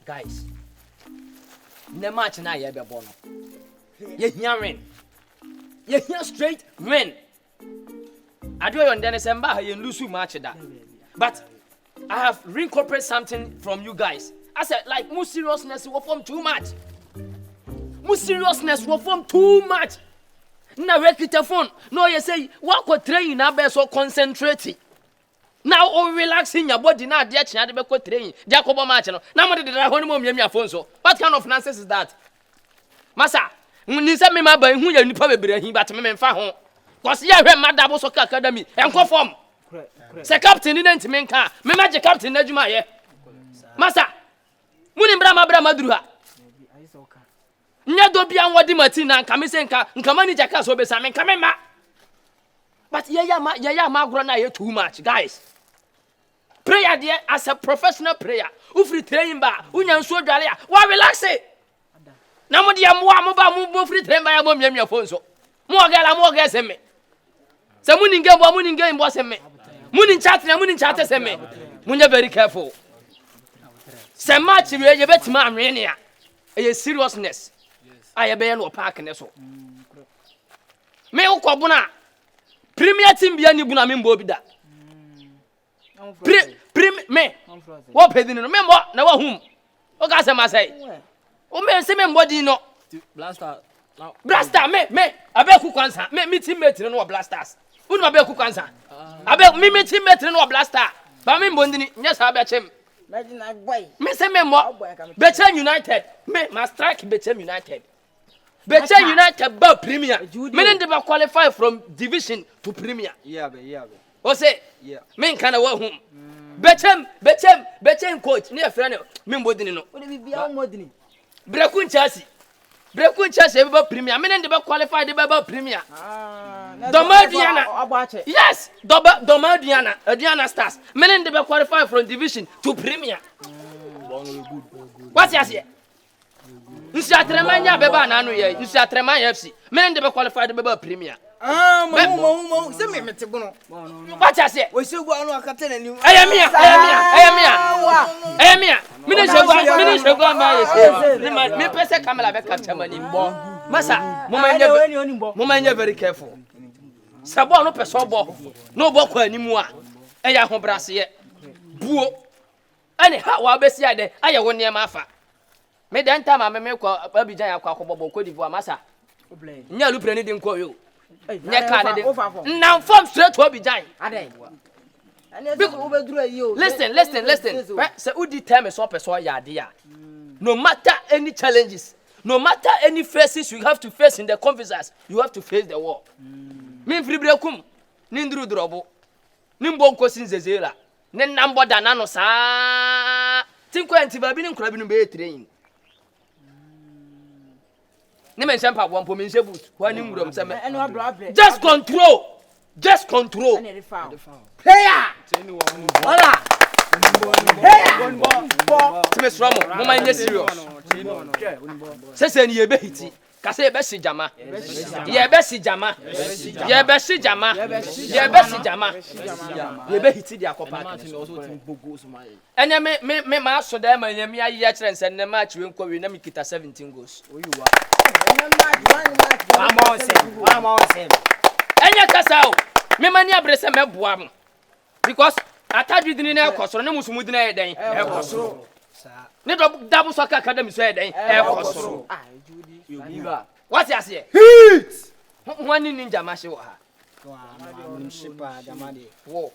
Guys, the match now you be born. You hear win. You hear straight win. Atadwe on December you lose match that. But I have reincorporated something from you guys. I said like more seriousness will form too much. More seriousness will form too much. Now repeat the phone. No, you say what could train now be so concentrating. Now all relaxing your body now dear china be ko train. Jacob match no. Now what did I honeymoon me phone so? What kind of nonsense is that? Masa, when say me ma ba hu ya nipa bebre hin but me mfa ho. Cause ya hwe ma Dabo Soccer Academy enko form. Se captain didn't mean ka. Me magic captain adwuma ye. Masa, muni bra ma duru ha. Nya do bia nwodi matina nka me se nka manager ka so be sa me nka me ma. But yeah ma agro na ye too much, guys. Prayer there as a professional prayer. Ufri train ba, unya nso dwale a, wa relax it. Na mo dia mo ba mo free train ba ya mo miamia phone so. Mo ga se me. Se muni nge mbo se me. Muni chat se me. Munya very careful. Se match we ye betima anwene a. E seriousness. Aye be no park ne so. Me ukwo na Premier team bia ni buna me mbo bi da. Me. What pay no me mbo na wa hum. O ga se ma say. O me se me mbo di no. Blaster me abeku kwansa. Me teammate no blasters. Unu abeku kwansa. Abeku me teammate no blaster. Ba me mbo ndini nya sa abechem. Me se me mbo Bechem United. Me ma strike Bechem United. Bechem United ba Premier. Me need to qualify from division to Premier. Yeah. O say, yeah. Me kana wa hum. Bechem coach. Ne friend me mbo ndini no. O de bibia o modini. Brekun Chelsea be Premier. Me need to qualify the be Premier. Domadiana. Yes, Domadiana. Diana Stars. Me need to qualify from division to Premier. What's your Nsi atremanya beba na anu ye. Nsi atremanya FC. Me need to qualify the be Premier. Mo. Se me mete bono. What's your We should go anu akate na ni. Ayamia. Me need to go ma ye. Me pese camera be capture mani mbo. Masa, mumanya very careful. Sabo no peso bo. No bo kwa animu a. Eya ho brase ye. Buo. Ani ha wa besi ade aye wo niam afa. Me dan time me kwa Abidjan akwa akobbo Cote d'Ivoire masa. Nya lu preni din ko yo. Nya ka ne de. Na form straight to Abidjan. Ade. Listen. Say udi time so person ya ade a. No matter any challenges, no matter any faces you have to face in the conferences, you have to face the war. Me free breakum, ni nduru drobo. Ni mbonko sinzezela. Ne nambo da na no sa. Tinko antiba bi ni nkura bi no be train. Ne men sempa wampo men se boot. Kwa ni ngrom se me. Just control. Player. Hola. Time stramo, mo man serious. Sese ni yebe hiti. Kase yebe si Jama. Yebe hiti di akopa. Enya me ma so da ma nyame ayi ya kire nse ne match we nkwa we na me kita 17 goals. Oyiwa. One more. Enya kasa o. Me mani abrese me boa mo. Because Atadwe dini na ekosoro ne musumu dini na eden ekosoro ne Dabo Soccer Academy so eden ekosoro Judi what you say hit wani ninja mashi wa Shipa Jama de. Wo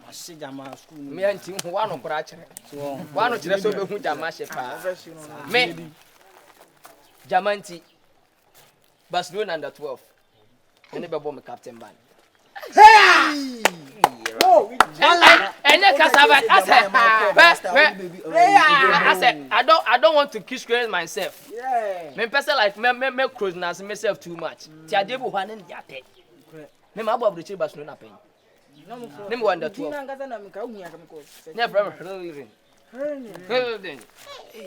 Mashi Jama school. me anti ho wa no kora kire wa no kire so be hu Jama shipa me Jama anti Barcelona under 12 ene be bomb captain ban. Hey! Oh, and I said, I don't want to disgrace myself. Yeah. Me person like me cruise myself too much. Ti adebu hwan ne yate. Me ma abo abrochi Barcelona pen. Ne me wonder 12. Ne from Helen.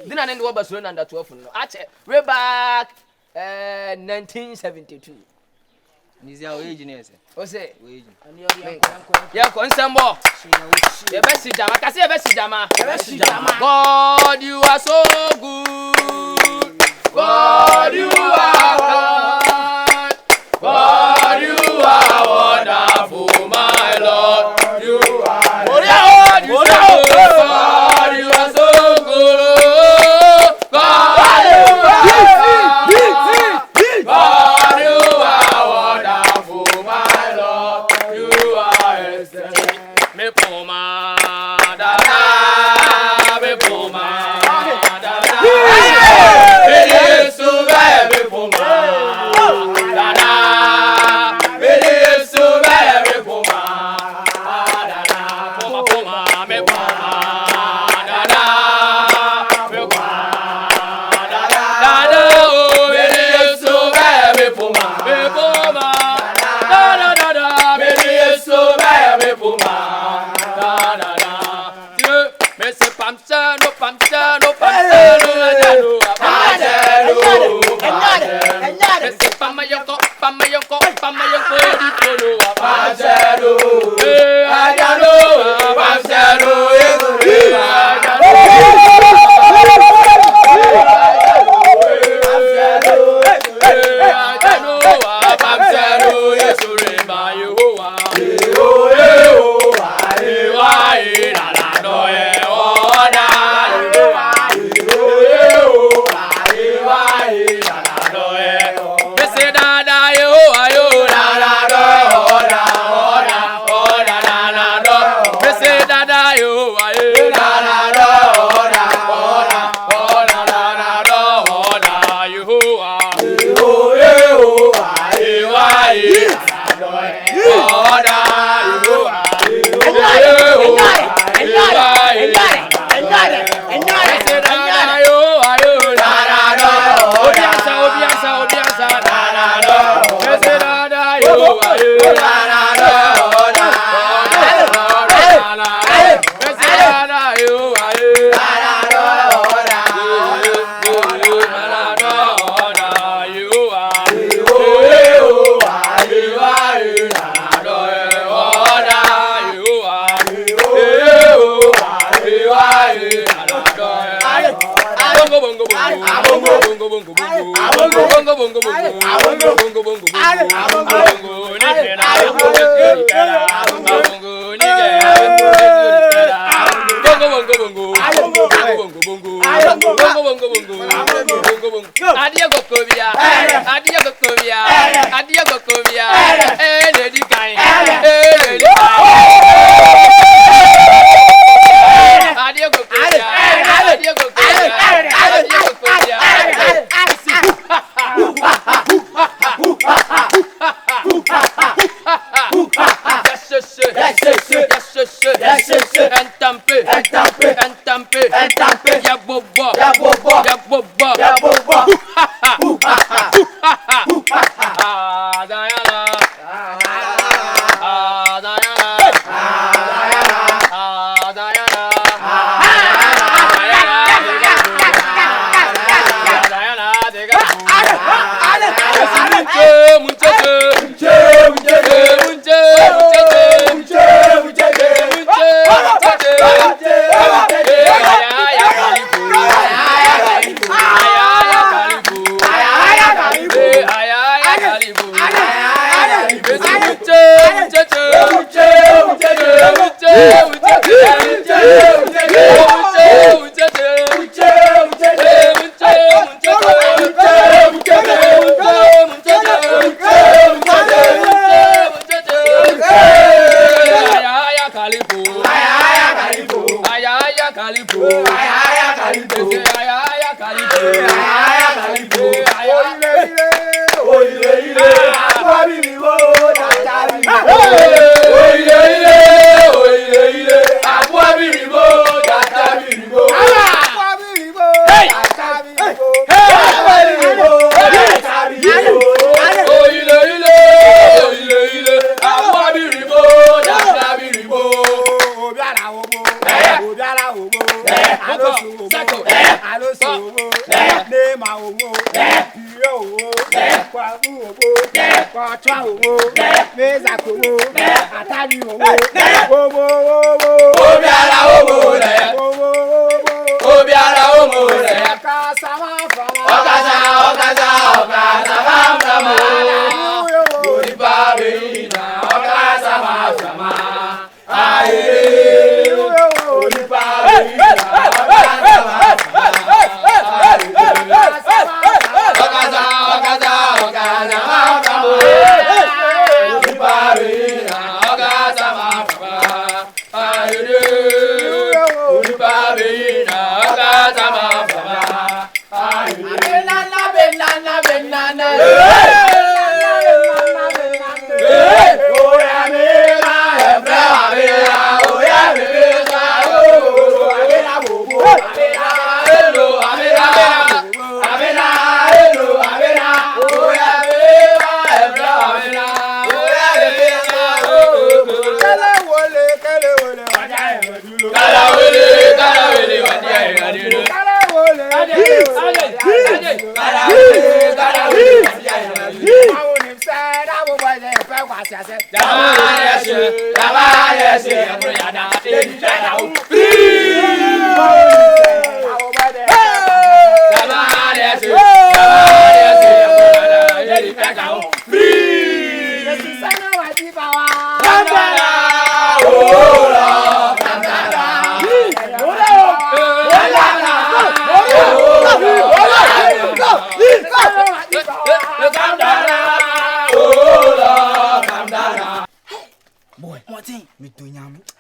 Dina ne wo Barcelona under 12 no. Ache way back 1972. Nizia oejinese. Ose. Oejin. Ya konsembo. Ya besi Jama. Kasi ya besi Jama. God, you are so good. God, you are God. God, you are wonderful, my Lord. You are God, you are so good. God, you are so good. God, you are God, you are wonderful, my Lord. You are excellent. Me poma, da da, me poma, da da. It is so bad, me poma, da da. It is so bad, me poma, da da. Poma, poma, me poma, da da. Me poma, da da, da da. Oh, it is so bad, me poma, da da da da. It is so bad, me poma.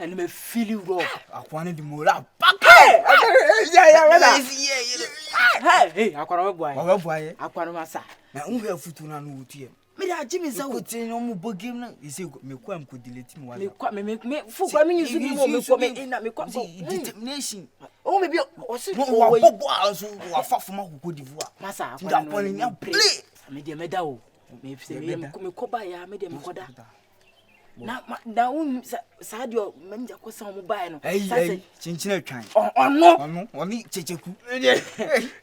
And me feel you rough. I wanted the more up. Hey, I can't boy. I can't massa. Now, who have foot on an old year? Me, I Jimmy so good in no more bugim. You say, me quam could delete him while you quite make me for I mean, you see, me for me in that me quite determination. Oh, maybe what's it? Oh, I fought from my good divorce. Massa, I'm calling you play. I made a medal. Maybe say, me coba, I made him coda. Now, sad your men that was some mobile. Hey, Chinchilla kind. Oh, no, only Chichiku.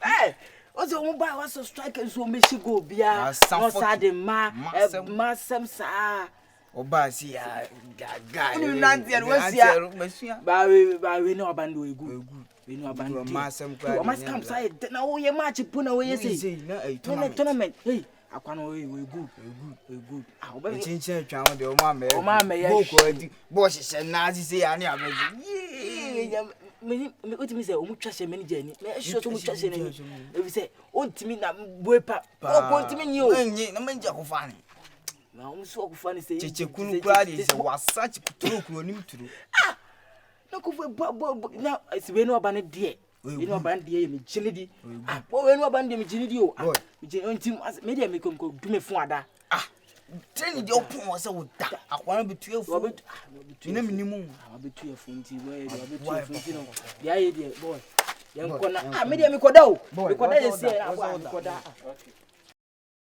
Hey, what's the mobile was so striking so me she go be a sad massam sa. Oh, Bassi, guy, by we know abandon we good. We know abandon massam. I must come side. Now, you match put away, say, tournament. Hey. I can't we good. I'll be changing the old mamma. Boss said, Nazi say, I never. Me, what me say, trust many journey. May show so much trust in it. If you say, oh, to me, that boy, pap, oh, to me, you, no man, Jack of funny. Now, I'm so funny, say, Chichikun was such a true cloning to do. Ah, no, now it's when no abandoned dear. You know, bandy, me chilly. Ah, when no abandoned me, Ginny, maybe I can go do me father. Ah, turn your point was so that I want to be 12 for it. In a minimum, I'll be 12 the idea, boy. Young corner, I made him go down. Boy, what I say, I